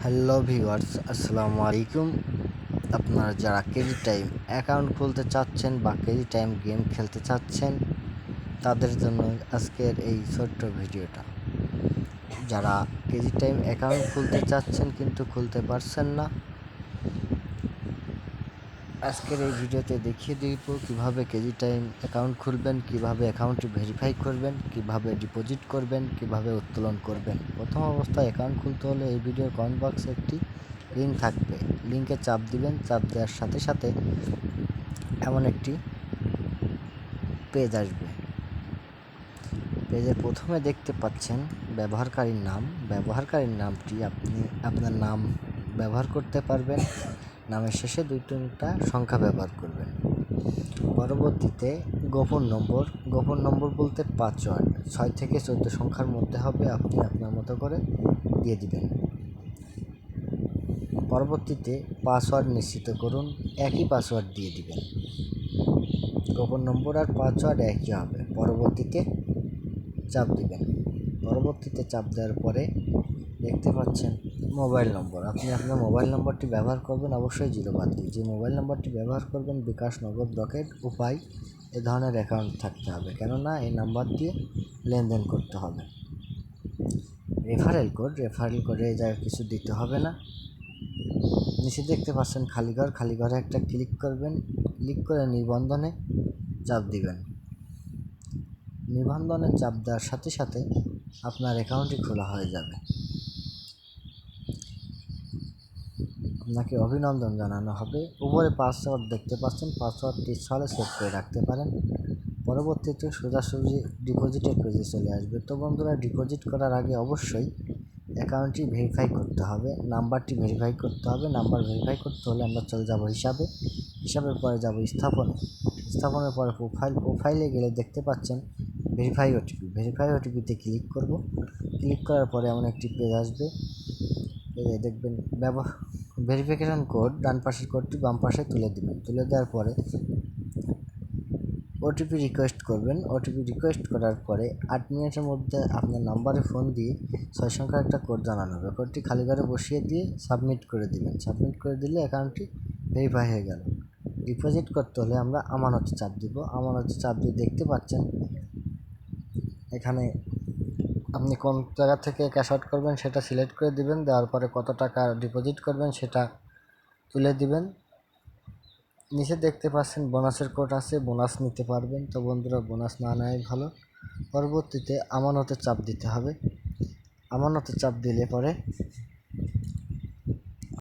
Hello viewers, আসসালামু আলাইকুম। আপনারা যারা কেজি টাইম অ্যাকাউন্ট খুলতে চাচ্ছেন বা কেজি টাইম গেম খেলতে চাচ্ছেন তাদের জন্য আজকের এই ছোট্ট ভিডিওটা। যারা কেজি টাইম অ্যাকাউন্ট খুলতে চাচ্ছেন কিন্তু খুলতে পারছেন না, আজকের এই ভিডিওতে দেখিয়ে দিব কিভাবে কেজি টাইম অ্যাকাউন্ট খুলবেন, কিভাবে অ্যাকাউন্টটি ভেরিফাই করবেন, কিভাবে ডিপোজিট করবেন, কিভাবে উত্তোলন করবেন। প্রথম অবস্থায় অ্যাকাউন্ট খুলতে হলে এই ভিডিওর কমেন্ট বক্সে একটি লিঙ্ক থাকবে, লিঙ্কে চাপ দিবেন। চাপ দেওয়ার সাথে সাথে এমন একটি পেজ আসবে। পেজে প্রথমে দেখতে পাচ্ছেন ব্যবহারকারীর নামটি আপনি আপনার নাম ব্যবহার করতে পারবেন। নামের শেষে 2-3টা সংখ্যা ব্যবহার করবেন। পরবর্তীতে গোপন নম্বর বলতে পাসওয়ার্ড 6 থেকে 14 সংখ্যার মধ্যে হবে, আপনি আপনার মতো করে দিয়ে দিবেন। পরবর্তীতে পাসওয়ার্ড নিশ্চিত করুন, একই পাসওয়ার্ড দিয়ে দিবেন। গোপন নম্বর আর পাসওয়ার্ড একই হবে। পরবর্তীতে চাপ দিবেন। পরবর্তীতে চাপ দেওয়ার পরে দেখতে পাচ্ছেন মোবাইল নম্বর। আপনি আপনার মোবাইল নম্বরটি ব্যবহার করবেন অবশ্যই 0 বাদ দিয়ে। যে মোবাইল নম্বরটি ব্যবহার করবেন বিকাশ, নগদ, রকেট, উপায় এ ধরনের অ্যাকাউন্ট থাকতে হবে, কেননা এই নাম্বার দিয়ে লেনদেন করতে হবে। রেফারেল কোডে এই জায়গায় কিছু দিতে হবে না। নিচে দেখতে পাচ্ছেন খালি ঘরে একটা ক্লিক করবেন। ক্লিক করে নিবন্ধনে চাপ দিবেন। নিবন্ধনে চাপ দেওয়ার সাথে সাথে আপনার অ্যাকাউন্টটি খোলা হয়ে যাবে। আপনাকে অভিনন্দন জানানো হবে। উপরে পাসওয়ার্ড দেখতে পাচ্ছেন, পাসওয়ার্ডটি ছলে সেভ করে রাখতে পারেন। পরবর্তীতে সোজাসুজি ডিপোজিটের পেজে চলে আসবে। তো বন্ধুরা, ডিপোজিট করার আগে অবশ্যই অ্যাকাউন্টটি ভেরিফাই করতে হবে, নাম্বারটি ভেরিফাই করতে হবে। নাম্বার ভেরিফাই করতে হলে আমরা চলে যাব হিসাবের পরে যাব স্থাপনের পরে প্রোফাইলে গেলে দেখতে পাচ্ছেন ভেরিফাই ওটিপিতে ক্লিক করব। ক্লিক করার পরে এমন একটি পেজ আসবে। দেখবেন ভেরিফিকেশন কোড, ডান পাশের কোডটি বাম পাশে তুলে দেবেন। তুলে দেওয়ার পরে ওটিপি রিকোয়েস্ট করবেন। ওটিপি রিকোয়েস্ট করার পরে 8 মিনিটের মধ্যে আপনার নাম্বারে ফোন দিয়ে 6 সংখ্যার একটা কোড জানানো হবে। কোডটি খালি ঘরে বসিয়ে দিয়ে সাবমিট করে দিবেন। সাবমিট করে দিলে অ্যাকাউন্টটি ভেরিফাই হয়ে গেল। ডিপোজিট করতে হলে আমরা আমানতে চাপ দিব। আমানতে চাপ দিয়ে দেখতে পাচ্ছেন এখানে আপনি কোন জায়গা থেকে ক্যাশ আউট করবেন সেটা সিলেক্ট করে দিবেন। দেওয়ার পরে কত টাকা ডিপোজিট করবেন সেটা তুলে দিবেন। নিচে দেখতে পাচ্ছেন বোনাসের কোড আছে, বোনাস নিতে পারবেন। তো বন্ধুরা, বোনাস না নেওয়াই ভালো। পরবর্তীতে আমানতে চাপ দিতে হবে। আমানতে চাপ দিলে পরে